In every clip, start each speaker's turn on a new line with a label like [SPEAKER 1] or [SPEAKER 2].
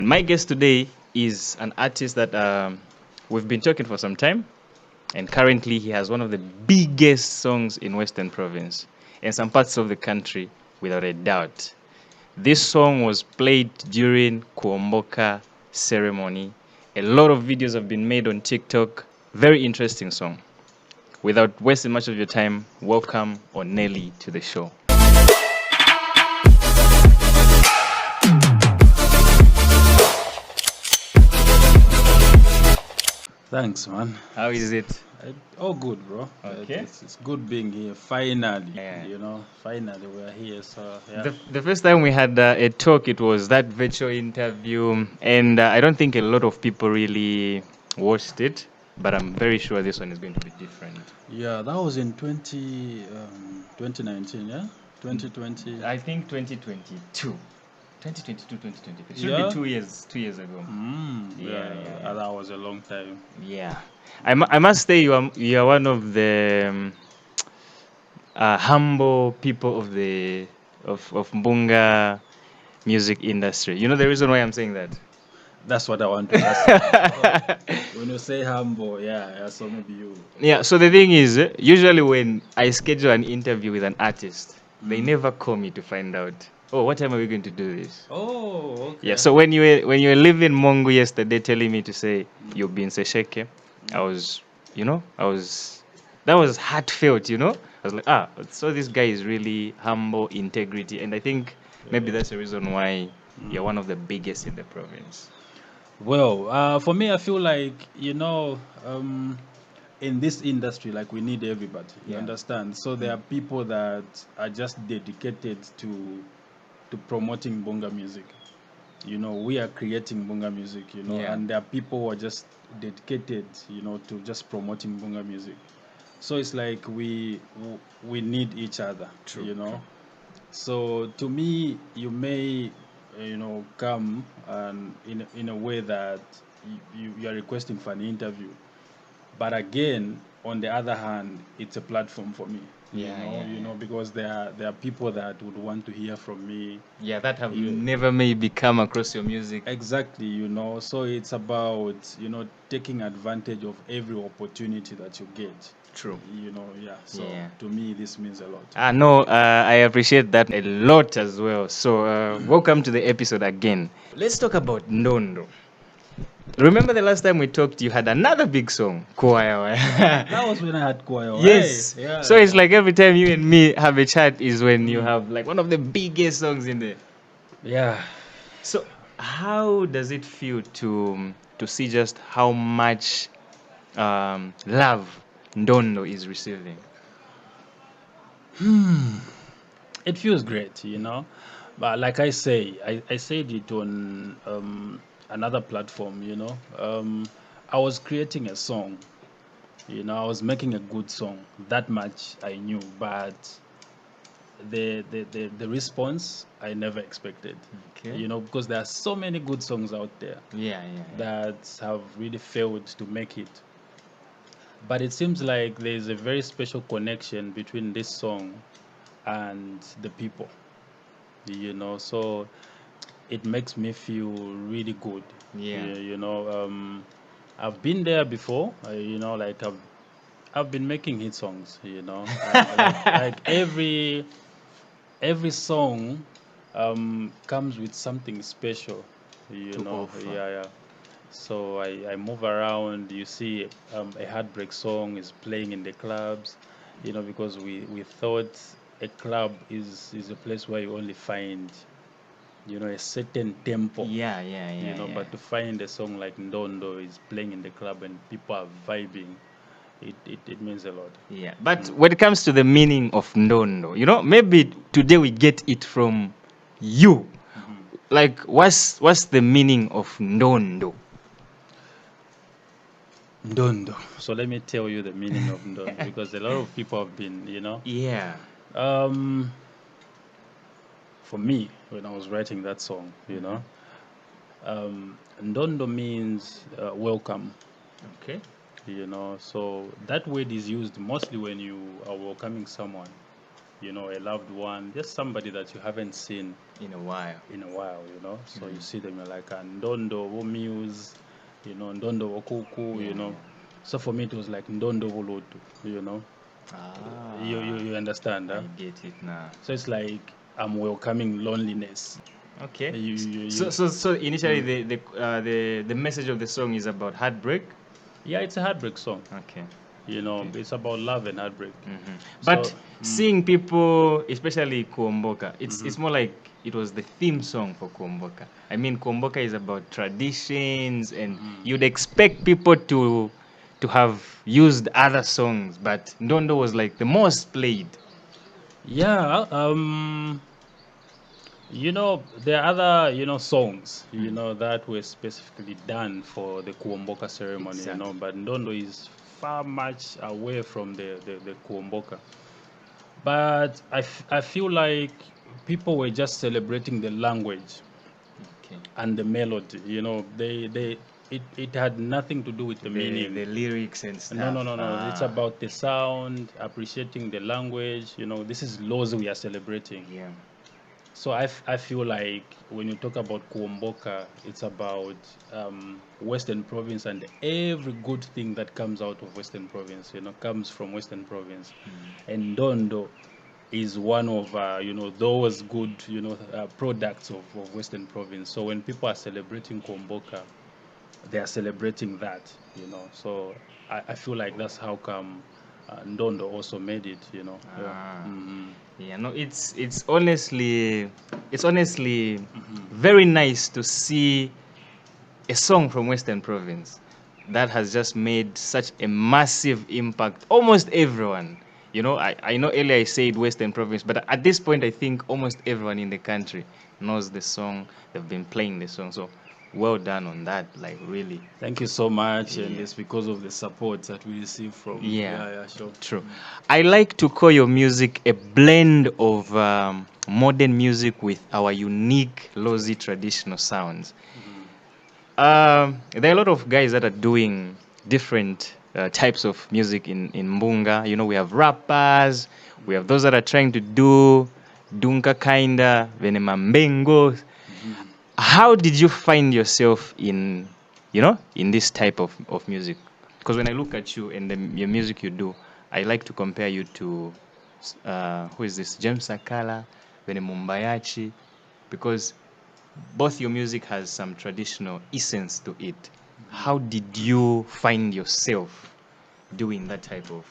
[SPEAKER 1] My guest today is an artist that we've been talking for some time, and currently he has one of the biggest songs in Western Province and some parts of the country, without a doubt. This song was played during Kuomboka ceremony. A lot of videos have been made on TikTok. Very interesting song. Without wasting much of your time, welcome Oneli to the show.
[SPEAKER 2] Thanks, man.
[SPEAKER 1] How is it?
[SPEAKER 2] All good, bro.
[SPEAKER 1] Okay.
[SPEAKER 2] It's good being here. Finally,
[SPEAKER 1] Yeah.
[SPEAKER 2] finally we're here. So, yeah.
[SPEAKER 1] The first time we had a talk, it was that virtual interview, and I don't think a lot of people really watched it, but I'm very sure this one is going to be different.
[SPEAKER 2] Yeah, that was in 2019, yeah? 2020.
[SPEAKER 1] I think 2022. 2022, 2023. It should
[SPEAKER 2] Yeah?
[SPEAKER 1] be 2 years ago. Yeah.
[SPEAKER 2] That was a long time.
[SPEAKER 1] Yeah. I must say you are one of the humble people of the of Mbunga music industry. You know the reason why I'm saying that?
[SPEAKER 2] That's what I want to ask. When you say humble, yeah, so maybe you.
[SPEAKER 1] Yeah, so the thing is, usually when I schedule an interview with an artist, they never call me to find out, oh, what time are we going to do this?
[SPEAKER 2] Oh, okay.
[SPEAKER 1] Yeah, so when you were leaving Mongo yesterday telling me to say you'll be in Sesheke, I was, that was heartfelt, I was like, so this guy is really humble, integrity, and I think maybe that's the reason why you're one of the biggest in the province.
[SPEAKER 2] Well, for me, I feel like, in this industry, like we need everybody. You
[SPEAKER 1] Yeah.
[SPEAKER 2] understand? So there are people that are just dedicated to promoting bonga music. We are creating bonga music.
[SPEAKER 1] Yeah.
[SPEAKER 2] And there are people who are just dedicated, to just promoting bonga music. So it's like we need each other.
[SPEAKER 1] True.
[SPEAKER 2] So to me, you may, come and in a way that you are requesting for an interview, but again, on the other hand, it's a platform for me. Because there are people that would want to hear from me.
[SPEAKER 1] Yeah, that have never maybe come across your music.
[SPEAKER 2] Exactly. So it's about taking advantage of every opportunity that you get.
[SPEAKER 1] True.
[SPEAKER 2] So
[SPEAKER 1] Yeah.
[SPEAKER 2] to me, this means a lot.
[SPEAKER 1] No, I appreciate that a lot as well. So, welcome to the episode again. Let's talk about Ndondo. Remember the last time we talked, you had another big song, Kuawa.
[SPEAKER 2] That was when I had Kuawa.
[SPEAKER 1] Yes.
[SPEAKER 2] Hey, yeah.
[SPEAKER 1] So it's like every time you and me have a chat is when you have like one of the biggest songs in there.
[SPEAKER 2] Yeah.
[SPEAKER 1] So how does it feel to see just how much love Ndondo is receiving?
[SPEAKER 2] It feels great, But like I say, I said it on another platform, I was creating a song, I was making a good song. That much I knew, but the response I never expected.
[SPEAKER 1] Okay.
[SPEAKER 2] Because there are so many good songs out there
[SPEAKER 1] Yeah.
[SPEAKER 2] that have really failed to make it. But it seems like there's a very special connection between this song and the people, so it makes me feel really good.
[SPEAKER 1] Yeah.
[SPEAKER 2] I've been there before, like I've been making hit songs, like every song comes with something special,
[SPEAKER 1] To offer.
[SPEAKER 2] Yeah. So I move around. You see, a heartbreak song is playing in the clubs, because we thought a club is a place where you only find, a certain tempo.
[SPEAKER 1] Yeah.
[SPEAKER 2] But to find a song like Ndondo is playing in the club and people are vibing, it means a lot.
[SPEAKER 1] Yeah, but when it comes to the meaning of Ndondo, maybe today we get it from you. Like, what's the meaning of Ndondo?
[SPEAKER 2] Ndondo. So let me tell you the meaning of Ndondo because a lot of people have been,
[SPEAKER 1] Yeah.
[SPEAKER 2] For me, when I was writing that song, Ndondo means welcome.
[SPEAKER 1] Okay.
[SPEAKER 2] So that word is used mostly when you are welcoming someone. you know, a loved one, just somebody that you haven't seen
[SPEAKER 1] In a while.
[SPEAKER 2] in a while, you know. So you see them, you're like, Ndondo, wo Muse, you know, Ndondo, wo Kuku, you know. So for me, it was like Ndondo, wo Lotu, you know. You understand,
[SPEAKER 1] I
[SPEAKER 2] huh?
[SPEAKER 1] get it now.
[SPEAKER 2] So it's like I'm welcoming loneliness.
[SPEAKER 1] Okay.
[SPEAKER 2] You-
[SPEAKER 1] So initially the message of the song is about heartbreak.
[SPEAKER 2] Yeah, it's a heartbreak song.
[SPEAKER 1] Okay.
[SPEAKER 2] You know,
[SPEAKER 1] Okay.
[SPEAKER 2] it's about love and heartbreak.
[SPEAKER 1] But
[SPEAKER 2] So,
[SPEAKER 1] seeing people, especially Kuomboka, it's more like it was the theme song for Kuomboka. I mean, Kuomboka is about traditions, and you'd expect people to have used other songs, but Ndondo was like the most played.
[SPEAKER 2] yeah, you know, there are other, you know, songs, you know, that were specifically done for the Kuomboka ceremony, you know, but Ndondo is far much away from the Kuomboka. But I feel like people were just celebrating the language
[SPEAKER 1] Okay.
[SPEAKER 2] and the melody, you know, it had nothing to do with the meaning.
[SPEAKER 1] The lyrics and stuff.
[SPEAKER 2] No. It's about the sound, appreciating the language. You know, this is laws we are celebrating.
[SPEAKER 1] Yeah.
[SPEAKER 2] So I feel like when you talk about Kuomboka, it's about Western Province and every good thing that comes out of Western Province, you know, comes from Western Province. And Dondo is one of, you know, those good, you know, products of Western Province. So when people are celebrating Kuomboka, they are celebrating that, you know. So I feel like that's how come Ndondo also made it, you know.
[SPEAKER 1] Yeah, no, it's honestly very nice to see a song from Western Province that has just made such a massive impact. Almost everyone, you know, I know earlier I said Western Province, but at this point I think almost everyone in the country knows the song. They've been playing the song, so well done on that. Like really.
[SPEAKER 2] Thank you so much, and
[SPEAKER 1] Yeah.
[SPEAKER 2] it's because of the support that we receive from.
[SPEAKER 1] Yeah.
[SPEAKER 2] Sure.
[SPEAKER 1] True. I like to call your music a blend of modern music with our unique Lozi traditional sounds. There are a lot of guys that are doing different types of music in Mbunga. You know, we have rappers, we have those that are trying to do Dunka kinda, Venemambengo. How did you find yourself in, you know, in this type of music? Because when I look at you and your music you do, I like to compare you to, who is this? James Sakala, Venemumbayachi, because both your music has some traditional essence to it. How did you find yourself doing that type of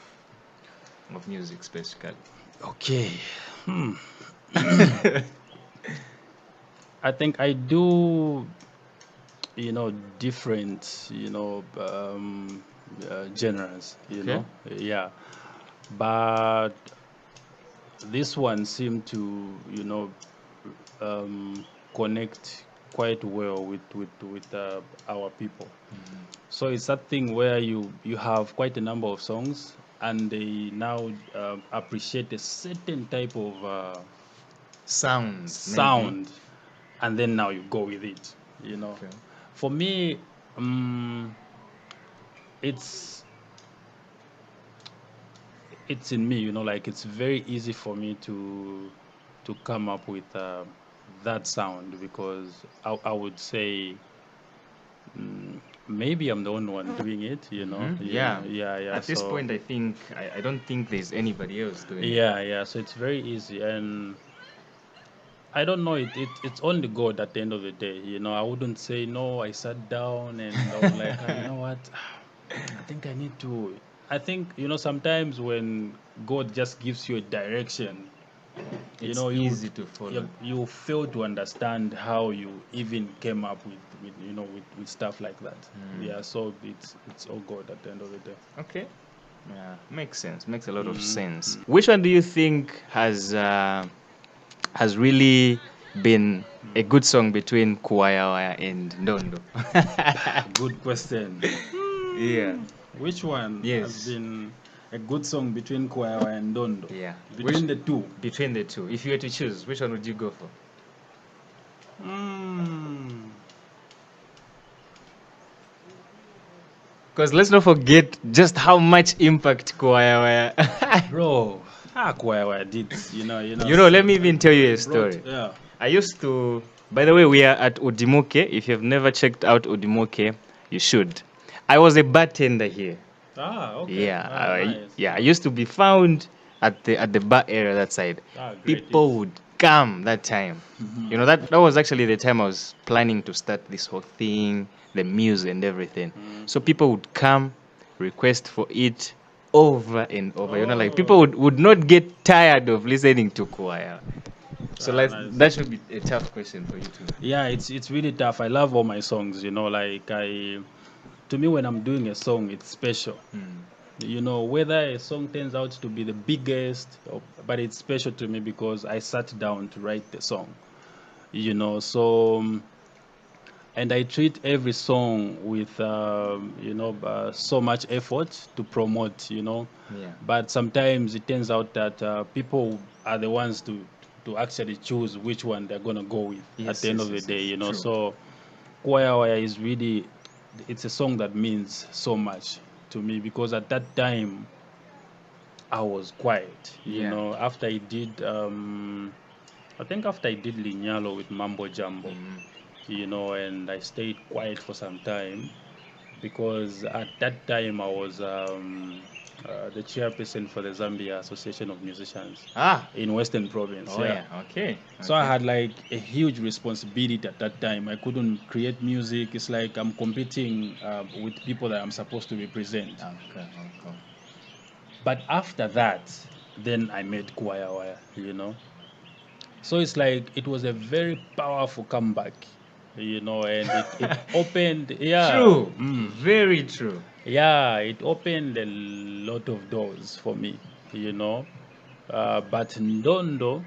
[SPEAKER 1] music specifically?
[SPEAKER 2] Okay. I think I do, you know, different, you know, genres, you know. Yeah. But this one seemed to, you know, connect quite well with our people. So it's that thing where you have quite a number of songs, and they now appreciate a certain type of sound, and then now you go with it. You know, for me, it's in me. You know, like it's very easy for me to come up with that sound, because I would say maybe I'm the only one doing it, you know.
[SPEAKER 1] Yeah.
[SPEAKER 2] Yeah.
[SPEAKER 1] At this point, I think I don't think there's anybody else doing it.
[SPEAKER 2] Yeah. So it's very easy, and I don't know. It's only God at the end of the day, you know. I wouldn't say no. I sat down and I was like, "Ah, you know what? I think I need to. I think, you know, sometimes when God just gives you a direction, you
[SPEAKER 1] It's
[SPEAKER 2] know,
[SPEAKER 1] easy to follow.
[SPEAKER 2] you fail to understand how you even came up with you know, with stuff like that. Yeah, so it's all God at the end of the day.
[SPEAKER 1] Okay. Yeah, makes sense. Makes a lot of sense. Which one do you think has really been a good song between Kuawa and Dondo?
[SPEAKER 2] Good question.
[SPEAKER 1] Yeah.
[SPEAKER 2] Which one has been a good song between Kuawa and Dondo?
[SPEAKER 1] Yeah.
[SPEAKER 2] Between the two.
[SPEAKER 1] Between the two. If you were to choose, which one would you go for? Because let's not forget just how much impact Kuawa.
[SPEAKER 2] Bro, Kuawa did,
[SPEAKER 1] Let me even tell you a
[SPEAKER 2] brought,
[SPEAKER 1] story.
[SPEAKER 2] yeah.
[SPEAKER 1] I used to, by the way, we are at Odimoke. If you've never checked out Odimoke, you should. I was a bartender here.
[SPEAKER 2] Okay.
[SPEAKER 1] Yeah,
[SPEAKER 2] Nice.
[SPEAKER 1] I used to be found at the bar area that side.
[SPEAKER 2] Great.
[SPEAKER 1] People would come that time. That was actually the time I was planning to start this whole thing, the music and everything. So people would come, request for it over and over. Like people would not get tired of listening to choir. So like
[SPEAKER 2] Nice.
[SPEAKER 1] that should be a tough question for you too.
[SPEAKER 2] Yeah, it's really tough. I love all my songs, to me, when I'm doing a song, it's special. Whether a song turns out to be the biggest, but it's special to me because I sat down to write the song. And I treat every song with so much effort to promote.
[SPEAKER 1] Yeah.
[SPEAKER 2] But sometimes it turns out that people are the ones to actually choose which one they're gonna go with at the end of the day.
[SPEAKER 1] True.
[SPEAKER 2] So Kuawa is really, it's a song that means so much to me because at that time I was quiet. After I did I think after I did Linyalo with Mambo Jumbo, and I stayed quiet for some time because at that time I was the chairperson for the Zambia Association of Musicians in Western Province.
[SPEAKER 1] Oh yeah. Okay.
[SPEAKER 2] So I had like a huge responsibility at that time. I couldn't create music. It's like I'm competing with people that I'm supposed to represent.
[SPEAKER 1] Okay.
[SPEAKER 2] But after that, then I made Kuawa, So it's like it was a very powerful comeback, and it opened. Yeah.
[SPEAKER 1] True. Very true.
[SPEAKER 2] Yeah, it opened a lot of doors for me, But Ndondo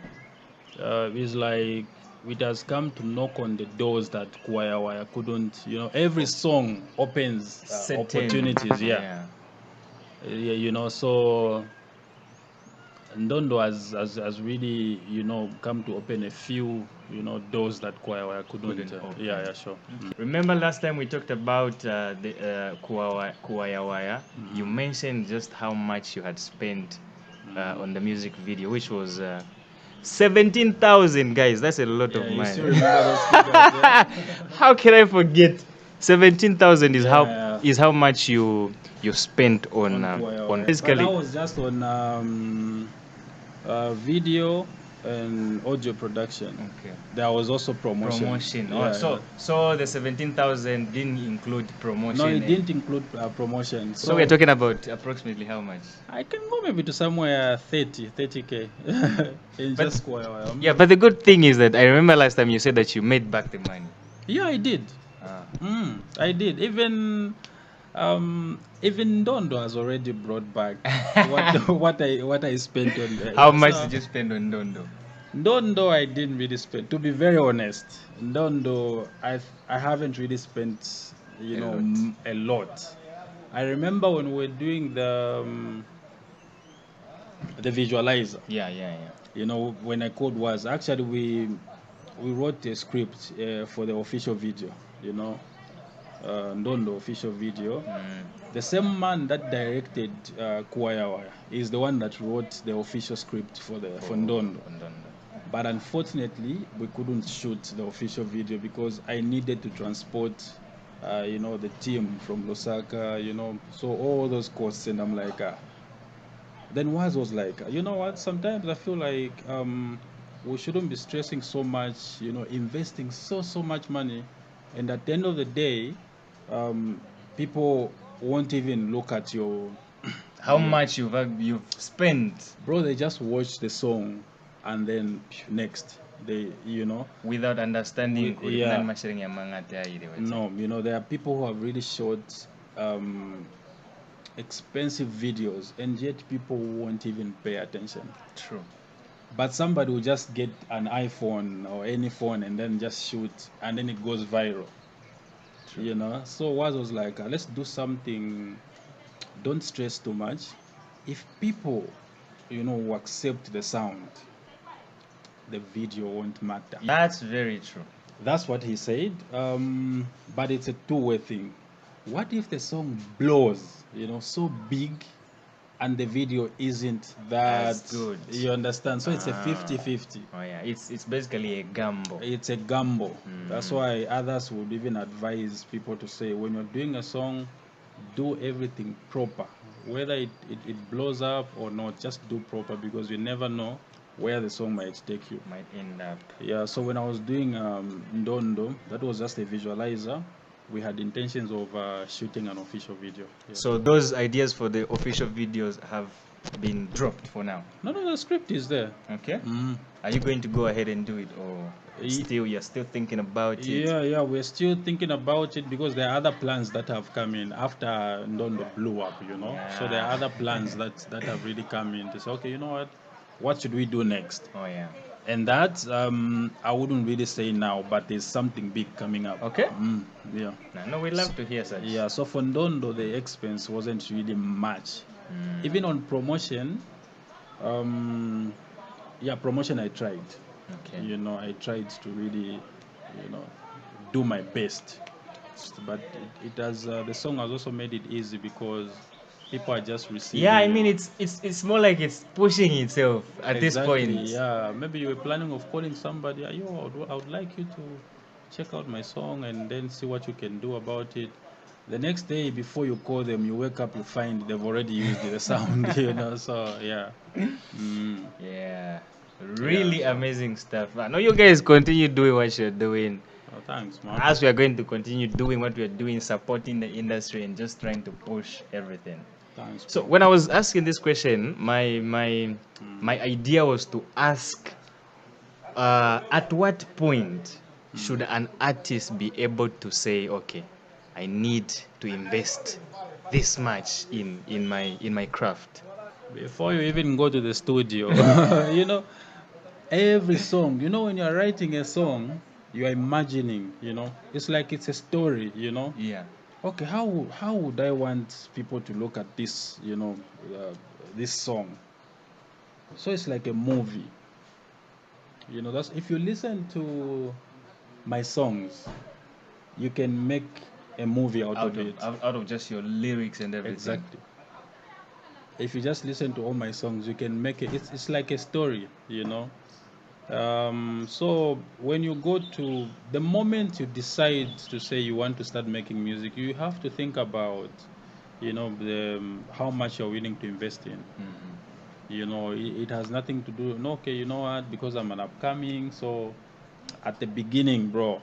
[SPEAKER 2] is like it has come to knock on the doors that Kuawa couldn't. Every song opens opportunities. Yeah. So Ndondo has really, come to open a few, doors that Kuawa couldn't open. Yeah, sure.
[SPEAKER 1] Remember last time we talked about the Kuwaya. You mentioned just how much you had spent on the music video, which was 17,000, guys. That's a lot of
[SPEAKER 2] You
[SPEAKER 1] money.
[SPEAKER 2] still remember those figures, yeah?
[SPEAKER 1] How can I forget? 17,000 is
[SPEAKER 2] Yeah.
[SPEAKER 1] how much you spent on
[SPEAKER 2] Kuawa. But
[SPEAKER 1] basically.
[SPEAKER 2] that was just on video and audio production.
[SPEAKER 1] Okay.
[SPEAKER 2] There was also promotion. Yeah,
[SPEAKER 1] So the 17,000 didn't include promotion.
[SPEAKER 2] No, it didn't include promotion.
[SPEAKER 1] So we're talking about approximately how much?
[SPEAKER 2] I can go maybe to somewhere 30k in
[SPEAKER 1] But-
[SPEAKER 2] just Kuawa.
[SPEAKER 1] Yeah, but the good thing is that I remember last time you said that you made back the money.
[SPEAKER 2] Yeah, I did. I did. Even Dondo has already brought back what I spent on there.
[SPEAKER 1] How much did you spend on Dondo?
[SPEAKER 2] Dondo I didn't really spend. To be very honest, Dondo I haven't really spent a lot. I remember when we were doing the visualizer.
[SPEAKER 1] Yeah.
[SPEAKER 2] When I code was actually we wrote a script for the official video. Ndondo official video. The same man that directed Kuawa is the one that wrote the official script for Ndondo. But unfortunately, we couldn't shoot the official video because I needed to transport, the team from Lusaka, so all those costs, and I'm like, then Waz was like, you know what? Sometimes I feel like we shouldn't be stressing so much, investing so much money, and at the end of the day, people won't even look at your
[SPEAKER 1] How much you've spent,
[SPEAKER 2] bro. They just watch the song and then next they
[SPEAKER 1] without understanding.
[SPEAKER 2] Yeah. No, there are people who have really shot expensive videos and yet people won't even pay attention.
[SPEAKER 1] True.
[SPEAKER 2] But somebody will just get an iPhone or any phone and then just shoot and then it goes viral.
[SPEAKER 1] True.
[SPEAKER 2] So Waz was like, let's do something, don't stress too much. If people will accept the sound, the video won't matter.
[SPEAKER 1] That's very true.
[SPEAKER 2] That's what he said. But it's a two-way thing. What if the song blows, so big, and the video isn't that
[SPEAKER 1] As good.
[SPEAKER 2] You understand? So it's a
[SPEAKER 1] Ah.
[SPEAKER 2] 50-50.
[SPEAKER 1] Oh yeah, it's basically a gamble.
[SPEAKER 2] It's a gamble. That's why others would even advise people to say, when you're doing a song, do everything proper. Whether it blows up or not, just do proper, because you never know where the song might take you.
[SPEAKER 1] Might end up.
[SPEAKER 2] Yeah, so when I was doing Ndondo, that was just a visualizer. We had intentions of shooting an official video. Yeah.
[SPEAKER 1] So those ideas for the official videos have been dropped for now.
[SPEAKER 2] No, the script is there.
[SPEAKER 1] Okay. Are you going to go ahead and do it, or you're still thinking about it?
[SPEAKER 2] Yeah, we're still thinking about it, because there are other plans that have come in after Ndondo blew up, So there are other plans that have really come in to say, okay, you know what should we do next?
[SPEAKER 1] Oh yeah.
[SPEAKER 2] And that I wouldn't really say now, but there's something big coming up.
[SPEAKER 1] Okay.
[SPEAKER 2] Yeah.
[SPEAKER 1] No, we love to hear such.
[SPEAKER 2] Yeah, so for Ndondo, the expense wasn't really much. Even on promotion, promotion I tried.
[SPEAKER 1] Okay.
[SPEAKER 2] I tried to really, do my best. But it has the song has also made it easy, because people are just receiving.
[SPEAKER 1] Yeah, I mean it's more like it's pushing itself at this point.
[SPEAKER 2] Yeah, maybe you were planning of calling somebody. Yo, I would like you to check out my song and then see what you can do about it. The next day, before you call them, you wake up, you find they've already used the sound. So yeah.
[SPEAKER 1] Yeah, really amazing stuff. I know you guys continue doing what you're doing.
[SPEAKER 2] Oh, thanks, man.
[SPEAKER 1] As we are going to continue doing what we are doing, supporting the industry and just trying to push everything.
[SPEAKER 2] Thanks.
[SPEAKER 1] So when I was asking this question, my idea was to ask, at what point should an artist be able to say, okay, I need to invest this much in my craft?
[SPEAKER 2] Before you even go to the studio, every song, when you're writing a song, you are imagining, it's like it's a story,
[SPEAKER 1] Yeah.
[SPEAKER 2] Okay, how would I want people to look at this, this song? So it's like a movie. That's if you listen to my songs, you can make a movie out of it.
[SPEAKER 1] Out of just your lyrics and everything.
[SPEAKER 2] Exactly. If you just listen to all my songs, you can make it. It's like a story, So when you go to the moment you decide to say you want to start making music, you have to think about, how much you're willing to invest in. It has nothing to do. No, okay, you know what? Because I'm an upcoming, so at the beginning, bro.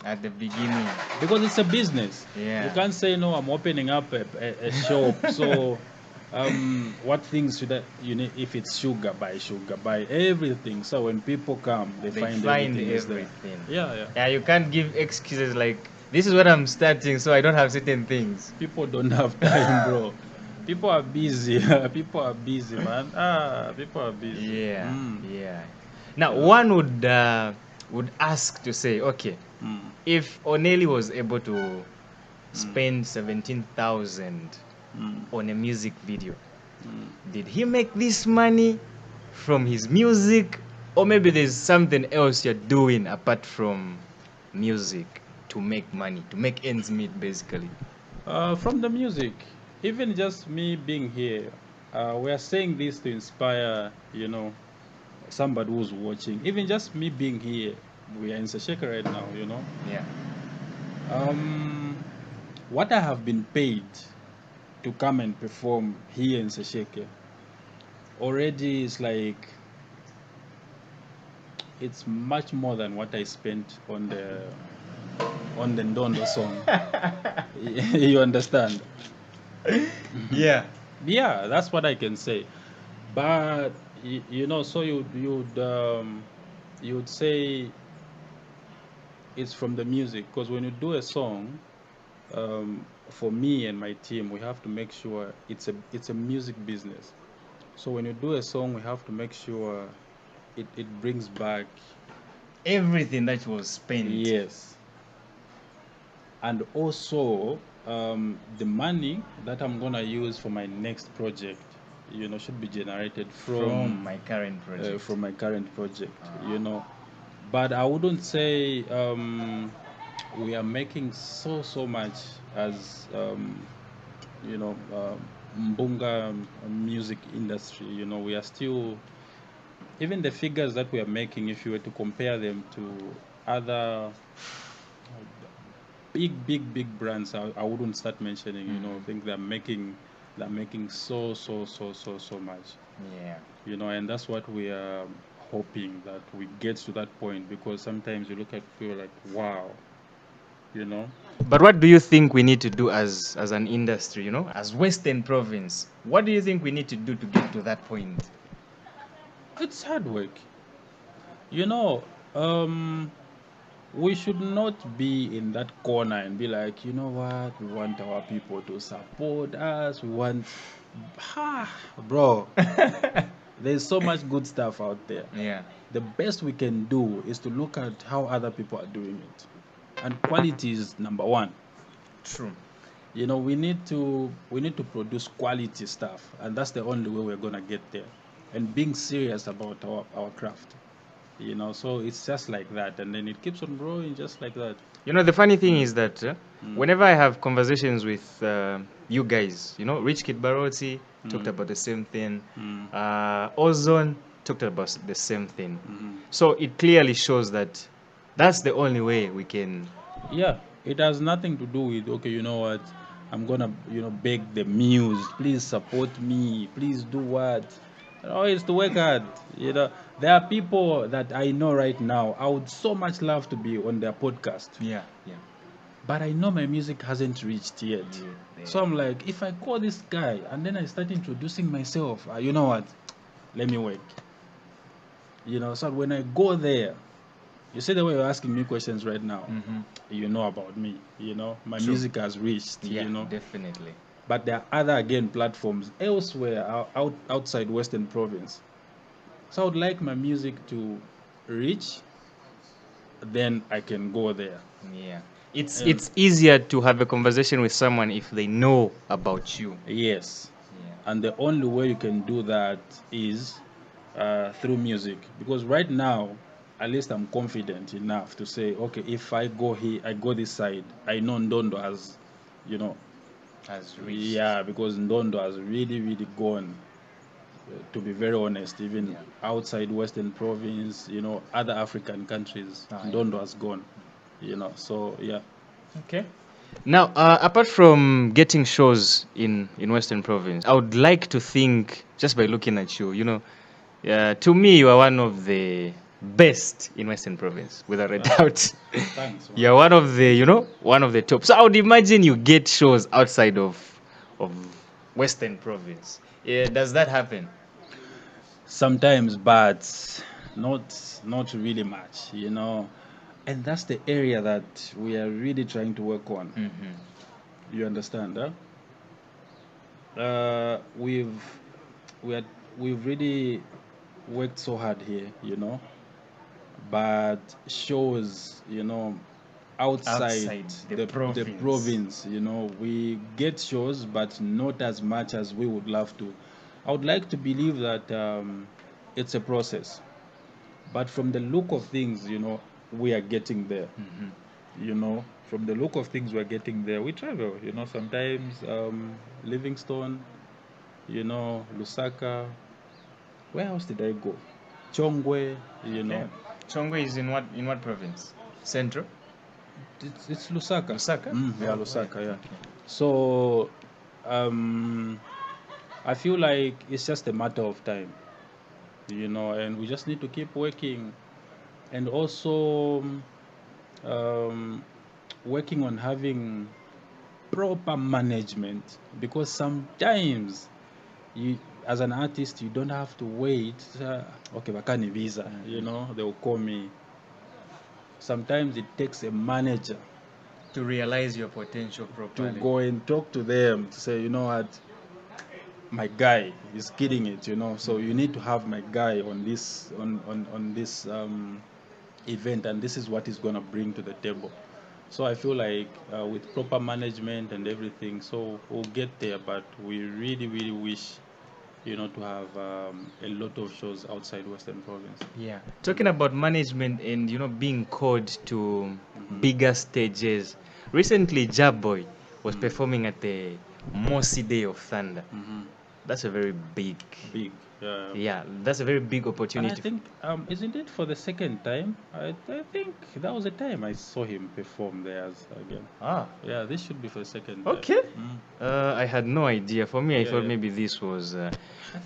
[SPEAKER 1] At the beginning.
[SPEAKER 2] Because it's a business.
[SPEAKER 1] Yeah.
[SPEAKER 2] You can't say no. I'm opening up a shop, so. What things should need? If it's sugar, buy everything. So when people come, they find everything. Yeah.
[SPEAKER 1] You can't give excuses like, this is what I'm starting, so I don't have certain things.
[SPEAKER 2] People don't have time, bro. People are busy. People are busy, man. People are busy.
[SPEAKER 1] Yeah. Now, one would ask to say, okay, if Oneli was able to spend 17,000 on a music video, did he make this money from his music, or maybe there's something else you're doing apart from music to make money, to make ends meet, basically?
[SPEAKER 2] From the music, even just me being here, we are saying this to inspire, somebody who's watching. Even just me being here, we are in Sesheke right now,
[SPEAKER 1] Yeah.
[SPEAKER 2] What I have been paid to come and perform here in Sesheke already is like, it's much more than what I spent on the Ndondo song. You understand?
[SPEAKER 1] Yeah.
[SPEAKER 2] Yeah, that's what I can say. But so you'd say it's from the music, because when you do a song, for me and my team, we have to make sure it's a music business. So when you do a song, we have to make sure it brings back
[SPEAKER 1] everything that was spent.
[SPEAKER 2] Yes. And also, the money that I'm gonna use for my next project, should be generated from
[SPEAKER 1] my current project.
[SPEAKER 2] But I wouldn't say we are making so much as Mbunga music industry, we are still, even the figures that we are making, if you were to compare them to other big brands, I wouldn't start mentioning, I think they're making so much.
[SPEAKER 1] Yeah.
[SPEAKER 2] And that's what we are hoping, that we get to that point, because sometimes you look at people like, wow,
[SPEAKER 1] But what do you think we need to do as an industry, as Western Province? What do you think we need to do to get to that point?
[SPEAKER 2] it's hard work. We should not be in that corner and be like, you know what, we want our people to support us. We want, bro, there's so much good stuff out there.
[SPEAKER 1] Yeah.
[SPEAKER 2] The best we can do is to look at how other people are doing it. And quality is number one.
[SPEAKER 1] True.
[SPEAKER 2] We need to produce quality stuff, and that's the only way we're gonna get there. And being serious about our craft. So it's just like that, and then it keeps on growing just like that.
[SPEAKER 1] The funny thing is that whenever I have conversations with you guys, Rich Kid Baroti talked about the same thing. Ozone talked about the same thing. So it clearly shows that that's the only way we can.
[SPEAKER 2] Yeah, it has nothing to do with, okay, you know what, I'm gonna beg the muse, please support me, please do what. It's to work hard. There are people that I know right now, I would so much love to be on their podcast.
[SPEAKER 1] Yeah.
[SPEAKER 2] But I know my music hasn't reached yet.
[SPEAKER 1] Yeah.
[SPEAKER 2] So I'm like, if I call this guy and then I start introducing myself, you know what? Let me work. So when I go there, you see the way you're asking me questions right now, you know about me, my
[SPEAKER 1] True.
[SPEAKER 2] music has reached,
[SPEAKER 1] Yeah, definitely.
[SPEAKER 2] But there are other, again, platforms elsewhere outside Western Province. So I would like my music to reach, then I can go there.
[SPEAKER 1] Yeah. It's easier to have a conversation with someone if they know about you.
[SPEAKER 2] Yes.
[SPEAKER 1] Yeah.
[SPEAKER 2] And the only way you can do that is through music. Because right now, at least I'm confident enough to say, okay, if I go here, I go this side, I know Ndondo has,
[SPEAKER 1] Has reached.
[SPEAKER 2] yeah, because Ndondo has really gone. To be very honest, even outside Western Province, other African countries, Ndondo has gone. So yeah.
[SPEAKER 1] Okay. Now, apart from getting shows in Western Province, I would like to think, just by looking at you, to me, you are one of the best in Western Province, without a doubt.
[SPEAKER 2] Thanks, man.
[SPEAKER 1] You're one of the, one of the top. So I would imagine you get shows outside of Western Province. Yeah, does that happen?
[SPEAKER 2] Sometimes, but not really much, and that's the area that we are really trying to work on. You understand, huh? We've really worked so hard here, but shows, outside
[SPEAKER 1] the province.
[SPEAKER 2] the province, we get shows, but not as much as we would love to. I would like to believe that it's a process, but from the look of things, we are getting there. From the look of things, we're getting there. We travel, sometimes Livingstone, Lusaka. Where else did I go? Chongwe,
[SPEAKER 1] Okay. Chongwe is in what province? Central?
[SPEAKER 2] It's Lusaka.
[SPEAKER 1] Lusaka?
[SPEAKER 2] Yeah, Lusaka, yeah. So I feel like it's just a matter of time, and we just need to keep working, and also working on having proper management, because sometimes you, as an artist, you don't have to wait. Okay, bakani visa, they will call me. Sometimes it takes a manager
[SPEAKER 1] To realize your potential properly.
[SPEAKER 2] to go and talk to them to say, you know what, my guy is killing it, so you need to have my guy on this event, and this is what he's going to bring to the table. So I feel like with proper management and everything, so we'll get there, but we really wish to have a lot of shows outside Western Province.
[SPEAKER 1] Yeah. Talking about management and being called to bigger stages. Recently, Jab Boy was performing at the Mossy Day of Thunder.
[SPEAKER 2] Mm-hmm.
[SPEAKER 1] That's a very big. Yeah, that's a very big
[SPEAKER 2] And I
[SPEAKER 1] opportunity.
[SPEAKER 2] think, isn't it for the second time? I think that was the time I saw him perform there again.
[SPEAKER 1] Ah,
[SPEAKER 2] Yeah, this should be for the second
[SPEAKER 1] okay.
[SPEAKER 2] time.
[SPEAKER 1] I had no idea. For me, I
[SPEAKER 2] Yeah,
[SPEAKER 1] thought
[SPEAKER 2] yeah.
[SPEAKER 1] maybe this was.
[SPEAKER 2] I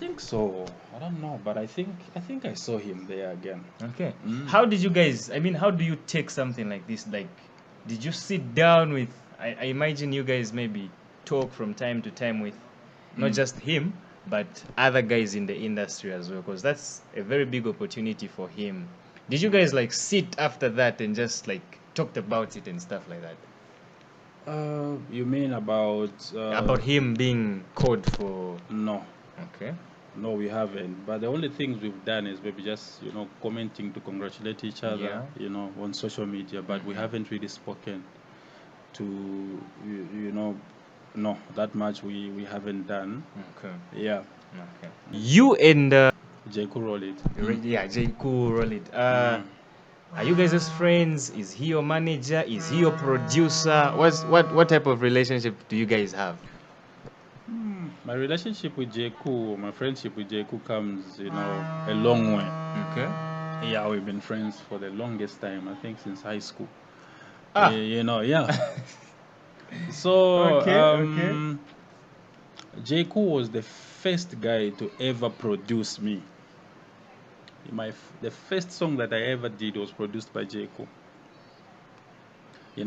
[SPEAKER 2] think so. I don't know, but I think I saw him there again.
[SPEAKER 1] Okay.
[SPEAKER 2] Mm.
[SPEAKER 1] How did you guys? I mean, how do you take something like this? Like, did you sit down with? I imagine you guys maybe talk from time to time with, not just him, but other guys in the industry as well, because that's a very big opportunity for him. Did you guys like sit after that and just like talked about it and stuff like that?
[SPEAKER 2] You mean about
[SPEAKER 1] About him being called for?
[SPEAKER 2] No,
[SPEAKER 1] Okay.
[SPEAKER 2] no, we haven't. But the only things we've done is maybe just commenting to congratulate each other, on social media. But we haven't really spoken to no, that much we haven't done.
[SPEAKER 1] Okay.
[SPEAKER 2] Yeah.
[SPEAKER 1] Okay. You and
[SPEAKER 2] Jaco roll it.
[SPEAKER 1] yeah, J. Cool roll it. Are you guys just friends? Is he your manager? Is he your producer? What type of relationship do you guys have?
[SPEAKER 2] My relationship with Jaco, my friendship with Jaco comes, a long way.
[SPEAKER 1] Okay.
[SPEAKER 2] Yeah, we've been friends for the longest time. I think since high school.
[SPEAKER 1] Ah.
[SPEAKER 2] Yeah. So,
[SPEAKER 1] Okay.
[SPEAKER 2] Jaco was the first guy to ever produce me. The first song that I ever did was produced by Jaco.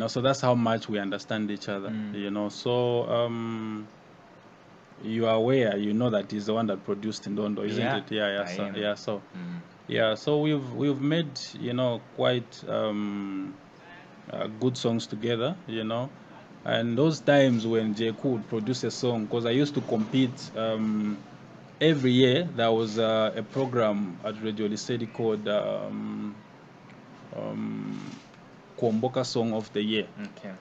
[SPEAKER 2] So that's how much we understand each other. So you are aware, that he's the one that produced Ndondo, isn't
[SPEAKER 1] Yeah,
[SPEAKER 2] it? Yeah.
[SPEAKER 1] I
[SPEAKER 2] So
[SPEAKER 1] am.
[SPEAKER 2] yeah, so yeah, so we've made quite good songs together. And those times when Jaco would produce a song, because I used to compete every year. There was a program at Radio Lisedi called Kuomboka Song of the Year.
[SPEAKER 1] Okay.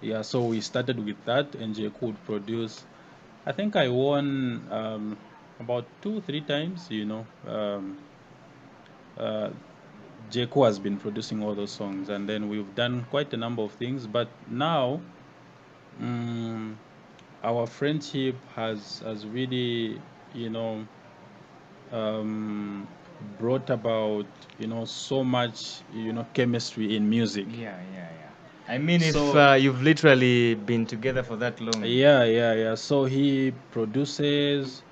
[SPEAKER 2] Yeah, so we started with that, and Jaco would produce. I think I won about 2-3 times. Jaco has been producing all those songs, and then we've done quite a number of things. But now, our friendship has really, brought about so much chemistry in music.
[SPEAKER 1] Yeah. I mean, if
[SPEAKER 2] So-
[SPEAKER 1] you've literally been together for that long.
[SPEAKER 2] Yeah. So he produces.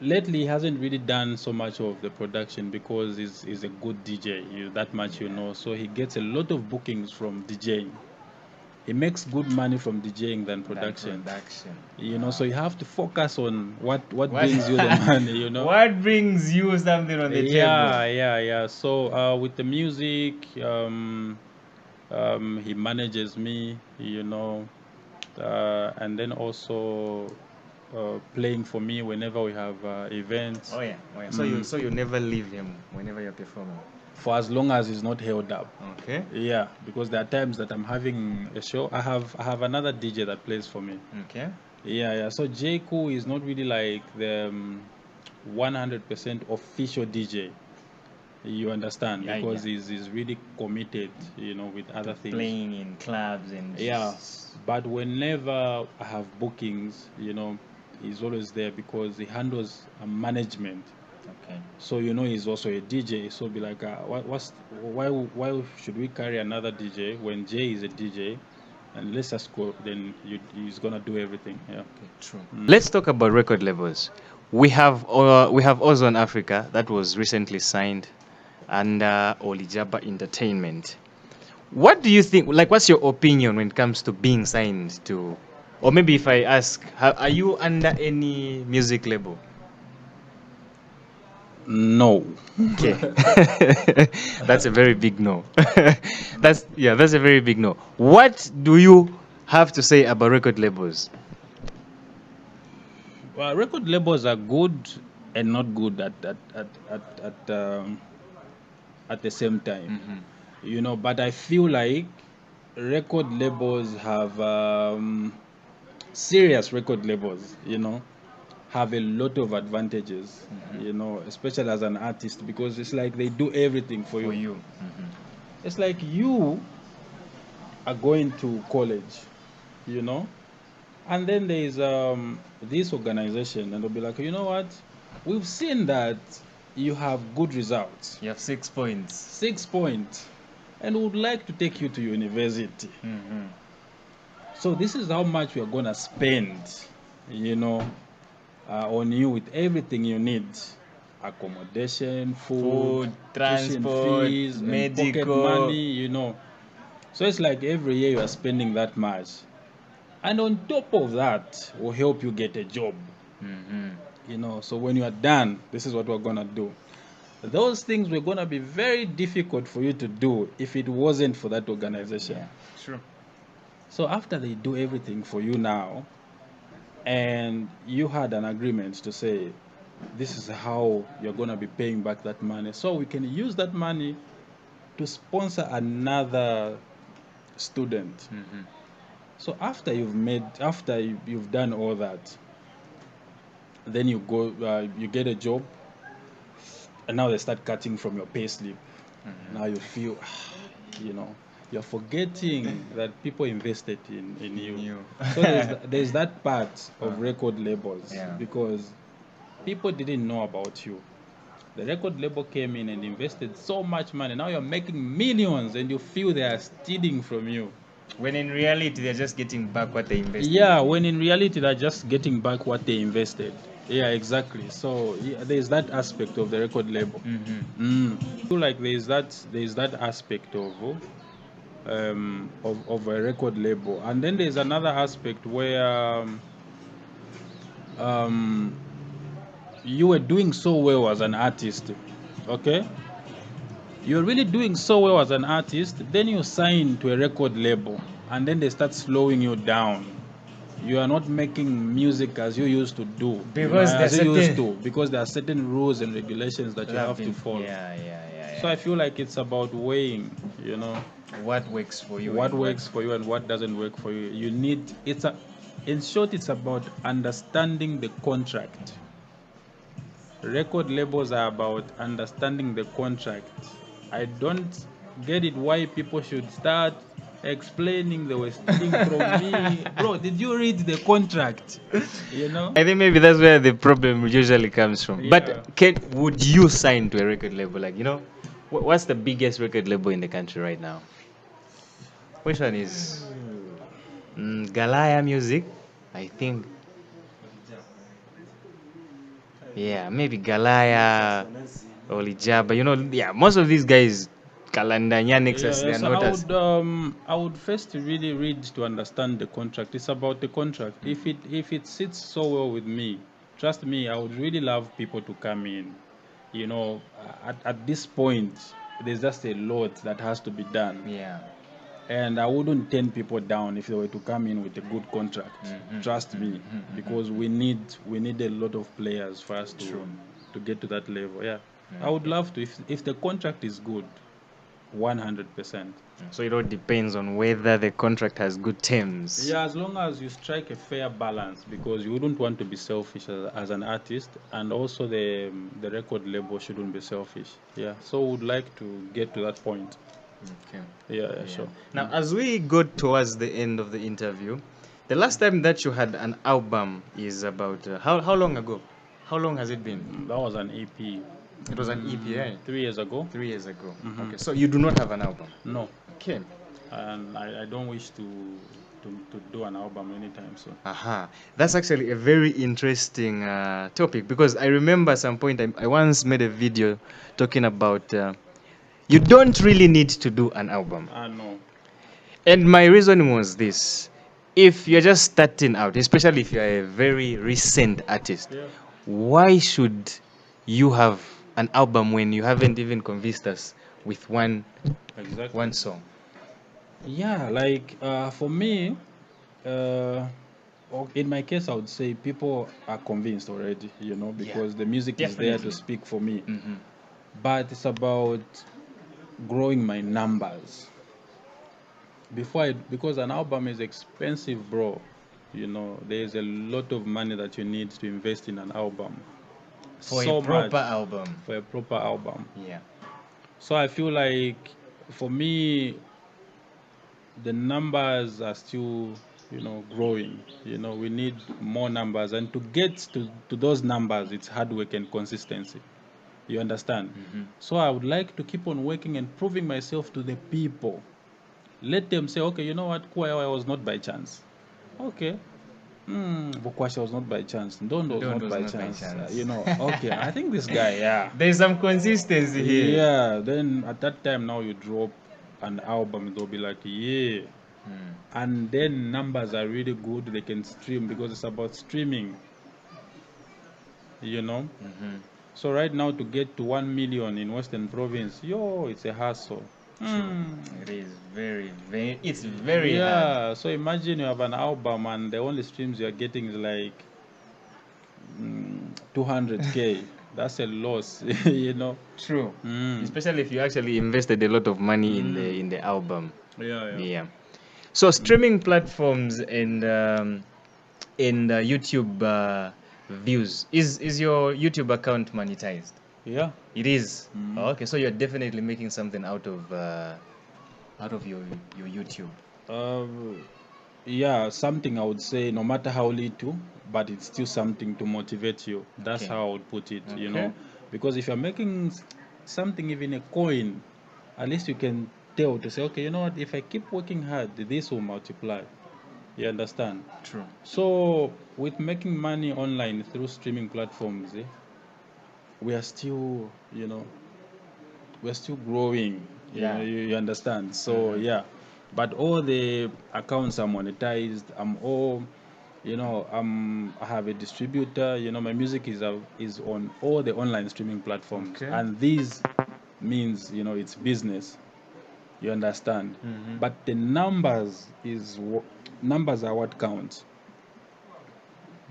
[SPEAKER 2] Lately, he hasn't really done so much of the production because he's a good DJ. That much you know. So he gets a lot of bookings from DJing. He makes good money from DJing than production. So you have to focus on what brings you the money.
[SPEAKER 1] What brings you something on the table?
[SPEAKER 2] Yeah. So with the music, he manages me, and then also playing for me whenever we have events.
[SPEAKER 1] Oh yeah. So you never leave him whenever you're performing.
[SPEAKER 2] For as long as he's not held up.
[SPEAKER 1] Okay.
[SPEAKER 2] Yeah, because there are times that I'm having a show. I have another DJ that plays for me.
[SPEAKER 1] Okay.
[SPEAKER 2] Yeah. So Jaco is not really like the 100% official DJ. You understand?
[SPEAKER 1] Yeah,
[SPEAKER 2] because he's really committed, with other things.
[SPEAKER 1] Playing in clubs and
[SPEAKER 2] But whenever I have bookings, he's always there because he handles management.
[SPEAKER 1] Okay.
[SPEAKER 2] So he's also a DJ. So be like, why should we carry another DJ when Jay is a DJ? And let's just go. Then he's gonna do everything. Yeah.
[SPEAKER 1] Okay, true. Let's talk about record labels. We have Ozone Africa that was recently signed, and Olijaba Entertainment. What do you think? Like, what's your opinion when it comes to being signed to, or maybe if I ask, are you under any music label?
[SPEAKER 2] No.
[SPEAKER 1] Okay. That's a very big no. That's a very big no. What do you have to say about record labels?
[SPEAKER 2] Well, record labels are good and not good at the same time. But I feel like record labels have serious record labels, have a lot of advantages, especially as an artist, because it's like they do everything for you. It's like you are going to college, And then there is this organization, and they'll be like, you know what? We've seen that you have good results,
[SPEAKER 1] You have 6 points.
[SPEAKER 2] 6 points, and would like to take you to university. So this is how much we are gonna spend, you know, on you with everything you need: accommodation, food, tuition
[SPEAKER 1] transport,
[SPEAKER 2] fees, and pocket
[SPEAKER 1] medical.
[SPEAKER 2] money, you know. So it's like every year you are spending that much. And on top of that, we'll help you get a job. You know, so when you are done, this is what we're gonna do. Those things were gonna be very difficult for you to do if it wasn't for that organization.
[SPEAKER 1] Yeah, true.
[SPEAKER 2] So after they do everything for you now, and you had an agreement to say, this is how you're gonna be paying back that money, so we can use that money to sponsor another student. So after you've done all that, then you go, you get a job, and now they start cutting from your pay slip. Now you feel, you know, you're forgetting that people invested in you. So there's that part of record labels, because people didn't know about you. The record label came in and invested so much money. Now you're making millions, and you feel they are stealing from you.
[SPEAKER 1] When in reality, they're just getting back what they invested.
[SPEAKER 2] Yeah, when in reality, they're just getting back what they invested. Yeah, exactly. So there's that aspect of the record label. I feel like there's that aspect of a record label, and then there's another aspect where you were doing so well as an artist. Okay, you're really doing so well as an artist, then you sign to a record label, and then they start slowing you down. You are not making music as you used to do,
[SPEAKER 1] Because
[SPEAKER 2] as you used to, because there are certain rules and regulations that you have to follow.
[SPEAKER 1] Yeah.
[SPEAKER 2] So I feel like it's about weighing,
[SPEAKER 1] What works for you?
[SPEAKER 2] what works for you and what doesn't work for you. In short, it's about understanding the contract. Record labels are about understanding the contract. I don't get it why people should start explaining they were stealing from me. Bro, did you read the contract?
[SPEAKER 1] I think maybe that's where the problem usually comes from.
[SPEAKER 2] Yeah.
[SPEAKER 1] But would you sign to a record label? Like, what's the biggest record label in the country right now? Which one is Galaya Music? I think. Yeah, maybe Galaya or Lijaba. Most of these guys, Kalandanya, Nexus, they're
[SPEAKER 2] So
[SPEAKER 1] not as.
[SPEAKER 2] I would first really read to understand the contract. It's about the contract. If it sits so well with me, trust me, I would really love people to come in. At this point, there's just a lot that has to be done.
[SPEAKER 1] Yeah.
[SPEAKER 2] And I wouldn't turn people down if they were to come in with a good contract. Trust me, because we need a lot of players for us to get to that level. Yeah, I would love to if the contract is good, 100%.
[SPEAKER 1] So it all depends on whether the contract has good terms.
[SPEAKER 2] Yeah, as long as you strike a fair balance, because you wouldn't want to be selfish as an artist, and also the record label shouldn't be selfish. Yeah, so would like to get to that point.
[SPEAKER 1] Okay.
[SPEAKER 2] Yeah, sure.
[SPEAKER 1] Now, as we go towards the end of the interview, the last time that you had an album is about how long ago? How long has it been?
[SPEAKER 2] That was an EP.
[SPEAKER 1] It was an EP, right?
[SPEAKER 2] 3 years ago.
[SPEAKER 1] 3 years ago. Okay, so you do not have an album?
[SPEAKER 2] No.
[SPEAKER 1] Okay.
[SPEAKER 2] And I don't wish to do an album anytime soon.
[SPEAKER 1] That's actually a very interesting topic, because I remember at some point I once made a video talking about you don't really need to do an album.
[SPEAKER 2] No.
[SPEAKER 1] And my reason was this: if you're just starting out, especially if you're a very recent artist, why should you have an album when you haven't even convinced us with one song?
[SPEAKER 2] Yeah, like for me, in my case, I would say people are convinced already, because the music is there to speak for me. But it's about growing my numbers. Because an album is expensive, bro. There's a lot of money that you need to invest in an album.
[SPEAKER 1] For a proper album.
[SPEAKER 2] Yeah. So I feel like, for me, the numbers are still growing. We need more numbers, and to get to those numbers, it's hard work and consistency. You understand? So I would like to keep on working and proving myself to the people. Let them say, okay, you know what, Kuawa was not by chance. Okay. Bukwasha was not by chance. Ndondo was not by chance. Okay, I think this guy, yeah.
[SPEAKER 1] There's some consistency here.
[SPEAKER 2] Yeah, then at that time now you drop an album, they'll be like, yeah. And then numbers are really good, they can stream because it's about streaming. So right now to get to 1 million in Western Province, it's a hassle.
[SPEAKER 1] It is it's very hard.
[SPEAKER 2] Yeah, so imagine you have an album and the only streams you're getting is like 200K. That's a loss,
[SPEAKER 1] True. Especially if you actually invested a lot of money in the album.
[SPEAKER 2] Yeah.
[SPEAKER 1] So streaming platforms and YouTube views. Is your YouTube account monetized?
[SPEAKER 2] Yeah.
[SPEAKER 1] It is. Okay, so you're definitely making something out of your YouTube.
[SPEAKER 2] Yeah, something I would say, no matter how little, but it's still something to motivate you. That's
[SPEAKER 1] Okay.
[SPEAKER 2] how I would put it,
[SPEAKER 1] Okay.
[SPEAKER 2] because if you're making something, even a coin, at least you can tell to say, okay, you know what, if I keep working hard, this will multiply. You understand?
[SPEAKER 1] True.
[SPEAKER 2] So with making money online through streaming platforms, we are still, we're still growing.
[SPEAKER 1] Yeah.
[SPEAKER 2] You understand? So yeah, but all the accounts are monetized. I have a distributor. My music is on all the online streaming platforms,
[SPEAKER 1] Okay.
[SPEAKER 2] and these means it's business. You understand? But the numbers are what counts.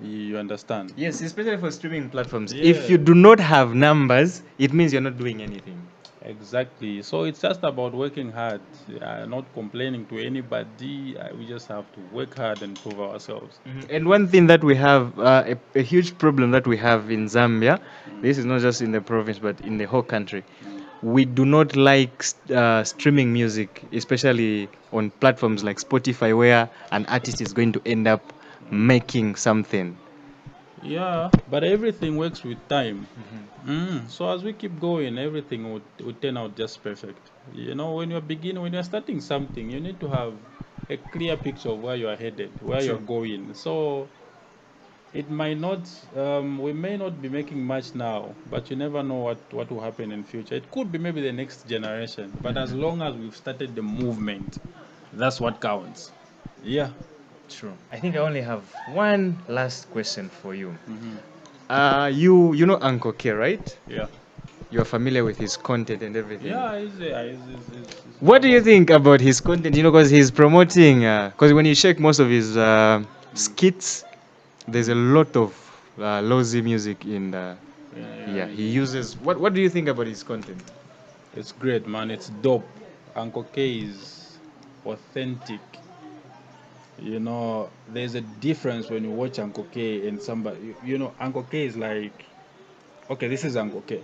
[SPEAKER 2] You understand?
[SPEAKER 1] Yes, especially for streaming platforms.
[SPEAKER 2] Yeah.
[SPEAKER 1] If you do not have numbers, it means you're not doing anything.
[SPEAKER 2] Exactly. So it's just about working hard, not complaining to anybody. We just have to work hard and prove ourselves.
[SPEAKER 1] And one thing that we have, a huge problem that we have in Zambia, this is not just in the province but in the whole country, we do not like streaming music, especially on platforms like Spotify, where an artist is going to end up making something.
[SPEAKER 2] Yeah, but everything works with time. So as we keep going, everything would turn out just perfect. When you're starting something, you need to have a clear picture of where you are headed, where you're going. So it might not, we may not be making much now, but you never know what will happen in future. It could be maybe the next generation, but as long as we've started the movement, that's what counts. Yeah.
[SPEAKER 1] True. I think I only have one last question for you. You know Uncle K, right?
[SPEAKER 2] Yeah.
[SPEAKER 1] You're familiar with his content and everything.
[SPEAKER 2] Yeah,
[SPEAKER 1] What do you think about his content? Because he's promoting, because when you check most of his skits, there's a lot of lousy music in the. Yeah, he uses. What do you think about his content?
[SPEAKER 2] It's great, man. It's dope. Uncle K is authentic. There's a difference when you watch Uncle K and somebody. Uncle K is like, okay, this is Uncle K.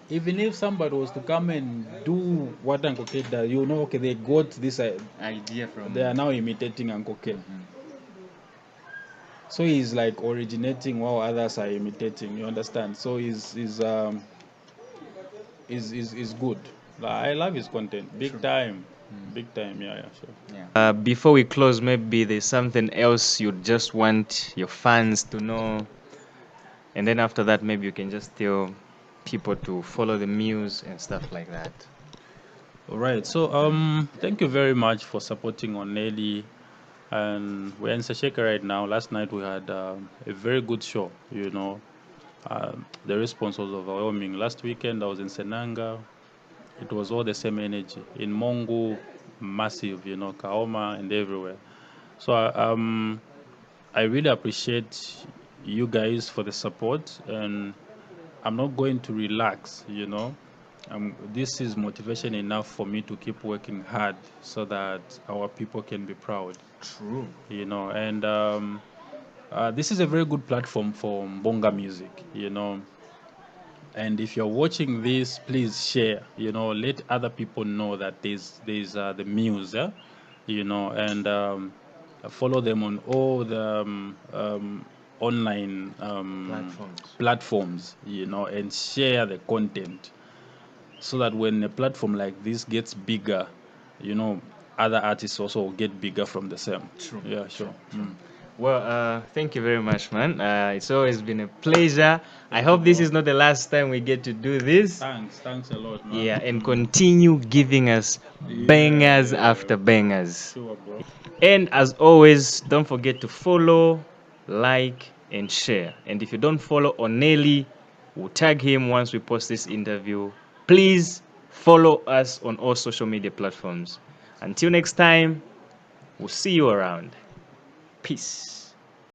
[SPEAKER 2] Even if somebody was to come and do what Uncle K does, okay, they got this
[SPEAKER 1] Idea from.
[SPEAKER 2] they are now imitating Uncle K. So he's like originating while others are imitating. You understand? So he's good. I love his content. Big time. Big time. Yeah, sure.
[SPEAKER 1] Yeah. Before we close, maybe there's something else you just want your fans to know, and then after that, maybe you can just tell people to follow the muse and stuff like that.
[SPEAKER 2] All right. So thank you very much for supporting on Nelly. And we're in Sasheka right now. Last night we had a very good show. The response was overwhelming. Last weekend I was in Senanga. It was all the same energy. In Mongu, massive. Kaoma and everywhere. So I really appreciate you guys for the support, and I'm not going to relax. This is motivation enough for me to keep working hard so that our people can be proud.
[SPEAKER 1] True.
[SPEAKER 2] And this is a very good platform for Mbonga music. And if you're watching this, please share. Let other people know that there's the muse. And follow them on all the online platforms, you know, and share the content, so that when a platform like this gets bigger, you know, other artists also get bigger from the same.
[SPEAKER 1] True.
[SPEAKER 2] Yeah, sure.
[SPEAKER 1] Well, thank you very much, man. It's always been a pleasure. I hope this is not the last time we get to do this.
[SPEAKER 2] Thanks a lot, man.
[SPEAKER 1] Yeah, and continue giving us bangers after bangers.
[SPEAKER 2] Sure, bro.
[SPEAKER 1] And as always, don't forget to follow, like, and share. And if you don't follow Oneli, we'll tag him once we post this interview. Please follow us on all social media platforms. Until next time, we'll see you around. Peace.